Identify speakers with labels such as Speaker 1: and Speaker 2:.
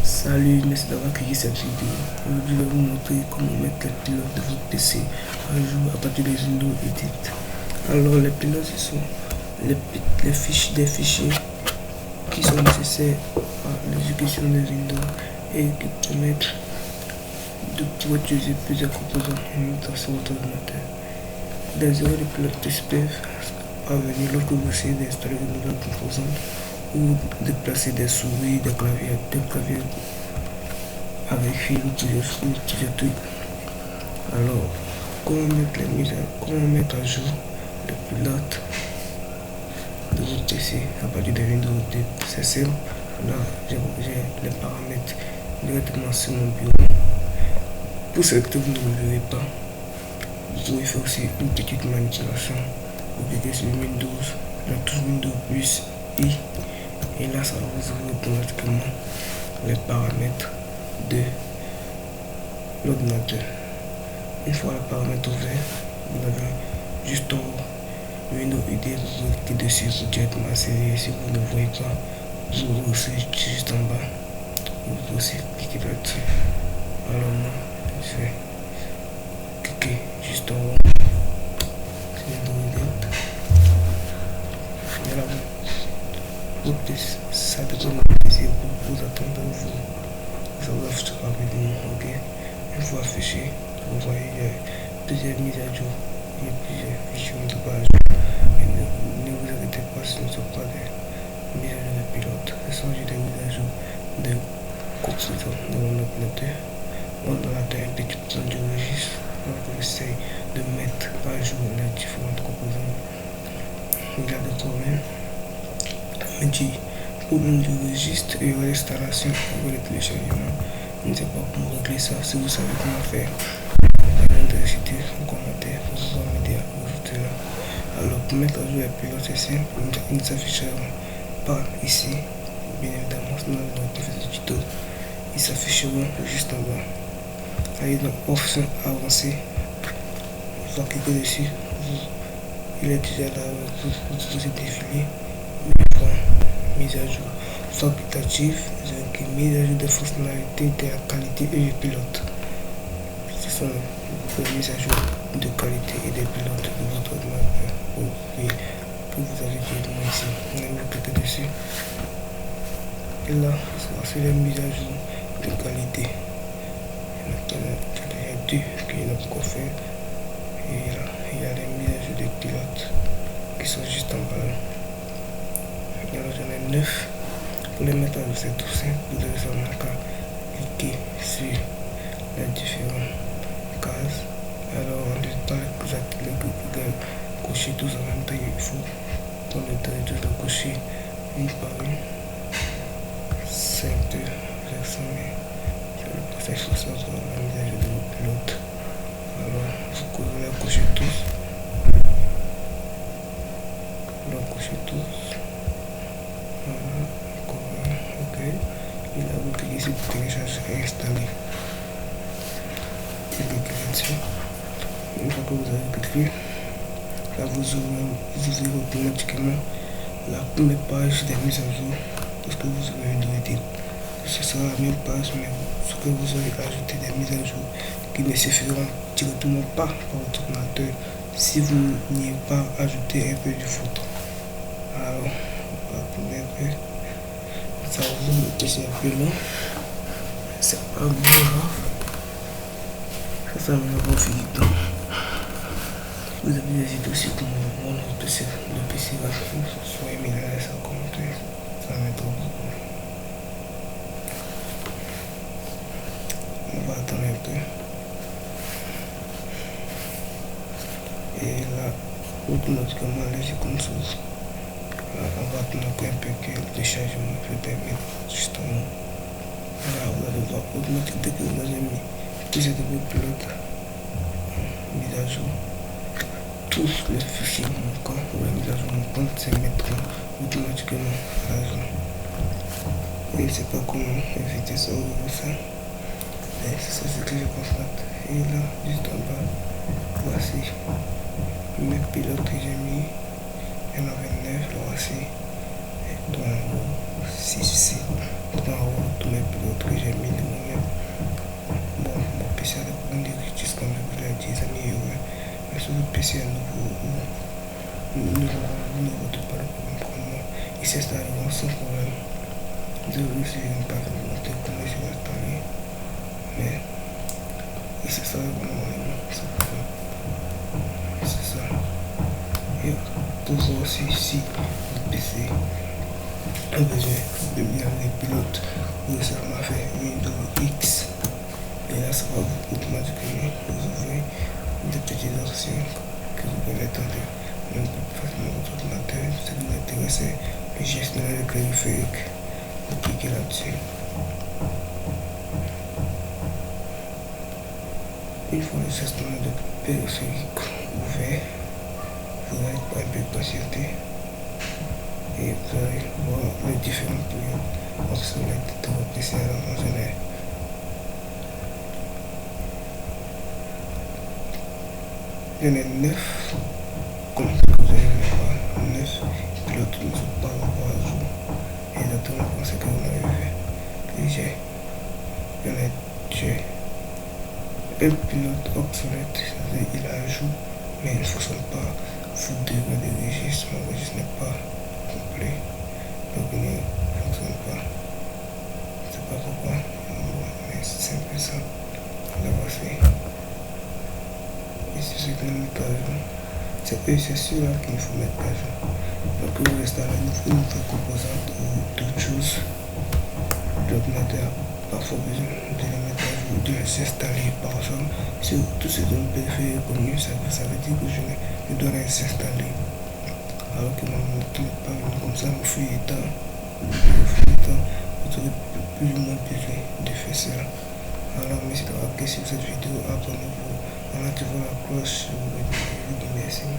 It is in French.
Speaker 1: Salut, merci d'avoir cliqué cette vidéo. Aujourd'hui, je vais vous montrer comment mettre les pilotes de votre PC à jour à partir des Windows Edit. Alors, les pilotes, ce sont des fichiers qui sont nécessaires à l'exécution de Windows et qui permettent de pouvoir utiliser plusieurs composants en même temps sur votre ordinateur. Des erreurs de pilotes peuvent parvenir lorsque vous essayez d'installer de nouvelles composantes ou déplacer des souris, des claviers avec fil utilisateur. Alors, comment mettre à jour le pilote de votre PC à partir de Windows 10? C'est simple. Là, j'ai les paramètres directement sur mon bureau. Pour ceux que vous ne le verrez pas, vous pouvez faire aussi une petite manipulation. Vous cliquez sur Windows, la touche Windows plus I, et là ça va vous ouvrir automatiquement les paramètres de l'ordinateur. Une fois les paramètres ouverts, vous avez juste en haut Windows ID, vous cliquez dessus, vous directement accéder. Si vous ne voyez pas, vous ouvrez aussi juste en bas, vous pouvez aussi cliquer là-dessus. Alors moi, je vais cliquer juste en haut sur Windows ID. Et là, ça dépend de plaisir vous attendre ça vous affiche rapidement. Ok, une fois affiché, vous voyez il y a plusieurs mises à jour, il y a plusieurs fichiers de page. Mais ne vous inquiétez pas, ce ne sont pas des mises à jour de pilote, ce sont juste des mises à jour de composants de mon ordinateur. Mon ordinateur est un petit peu du registre, donc j'essaie de mettre à jour les différentes composantes. Il y a des problèmes. Pour du registre et l'installation ou le téléchargement. Je ne sais pas comment régler ça. Si vous savez comment faire, citer en commentaire pour vous m'aider à ajouter là. Alors pour mettre à jour les pilotes, c'est simple. Ils ne s'afficheront pas ici, bien évidemment, sinon notre du tuto. Ils s'afficheront juste en bas. Allez dans option avancée. Vous cliquez dessus. Il est déjà là, vous pouvez défiler. Mise à jour facultative, mise à jour des fonctionnalités de la qualité et des pilotes. Ce sont les mises à jour de qualité et des pilotes de votre ordinateur. Que vous avez directement ici. Vous cliquez dessus. Et là, c'est les mises à jour de qualité. Il y a deux qu'il n'a pas encore fait. Et là, il y a les mises à jour des pilotes qui sont juste en bas. Alors j'en ai 9. Pour les mettre à jour, c'est tout simple. Vous devez seulement cliquer sur les différentes cases. Alors dans les cocher tous en même temps, il faut prendre le temps de tous les cocher une par une. 5 de version, mais je vais le faire sur ça sur la mise à jour de vos pilotes. Alors vous pouvez les cocher tous. Vous les cocher tous. Ok, et là vous cliquez ici pour télécharger et installer. Vous cliquez là-dessus. Une fois que vous avez cliqué, là vous ouvrez automatiquement la première page des mises à jour parce que vous aurez Windows. Ce sera la même page, mais ce que vous aurez ajouté des mises à jour qui ne se feront directement pas par votre ordinateur si vous n'y avez pas ajouté un peu de photo. Alors, ça vous mettez c'est un peu long, c'est pas grave, ça va avoir fini de temps. Vous avez des idées aussi comme mon PC, le PC va soyez mis à l'aise en commentaire, ça va être beaucoup. On va attendre un peu. Et là, automatiquement, là j'ai comme ça. On va attendre un peu que le chargement peut permettre justement. Là, vous allez voir automatiquement dès que vous avez mis tous ces deux pilotes mis à jour. Tous les fichiers manquants ou les mises à jour manquantes se mettront automatiquement à jour. Et je ne sais pas comment éviter ça ou ça. Mais c'est ce que je constate. Et là, juste en bas, voici mes pilotes que j'ai mis. Il y en avait 9, là voici. Donc 6 ici. dans tous mes pilotes que j'ai mis de moi-même. Bon, mon PC a des problèmes de riches, comme je vous l'ai dit, ça mais sur le PC à nouveau, nous n'avons pas de problème comme moi. Il s'installe sans problème. Je ne pas volonté comment je vais installer, mais il s'installe vraiment sans problème. C'est ça. Et pour ça aussi, si le PC a besoin de bien les pilotes, vous ça m'a fait Windows X. Et là, ça va vous automatiquement vous ouvrir des petites options que vous permettent de même plus facilement votre ordinateur. Si vous êtes intéressé, le gestionnaire de périphérique, vous cliquez là-dessus. Une fois le gestionnaire de périphérique ouvert, vous allez un peu patienter et vous allez voir les différentes périodes entre de votre PC à l'entraîneur. Il y en a 9, comme vous allez voir, 9 pilotes ne sont pas encore à jour. Exactement comme ce que vous avez fait. Et il y en a un pilote obsolète, c'est-à-dire il est à jour, mais il ne fonctionne pas. Vous devez des registres, mon registre n'est pas complet, donc il ne fonctionne pas. Je ne sais pas pourquoi, mais c'est un peu ça. Là, voici. Ici, c'est que nous mettons à jour. C'est celui-là qu'il faut mettre à jour. Donc, vous installez une nouvelle composante ou d'autres choses. L'ordinateur a parfois besoin de les mettre à jour, de les installer par exemple. Si tout ce dont je fais connu, ça veut dire que je dois les installer. Alors que moi, je ne pas comme ça, me fouille le temps. Vous aurez plus ou moins besoin de faire ça. Alors, merci d'avoir apprécié cette vidéo. Abonnez-vous en activant la cloche. Je vous remercie.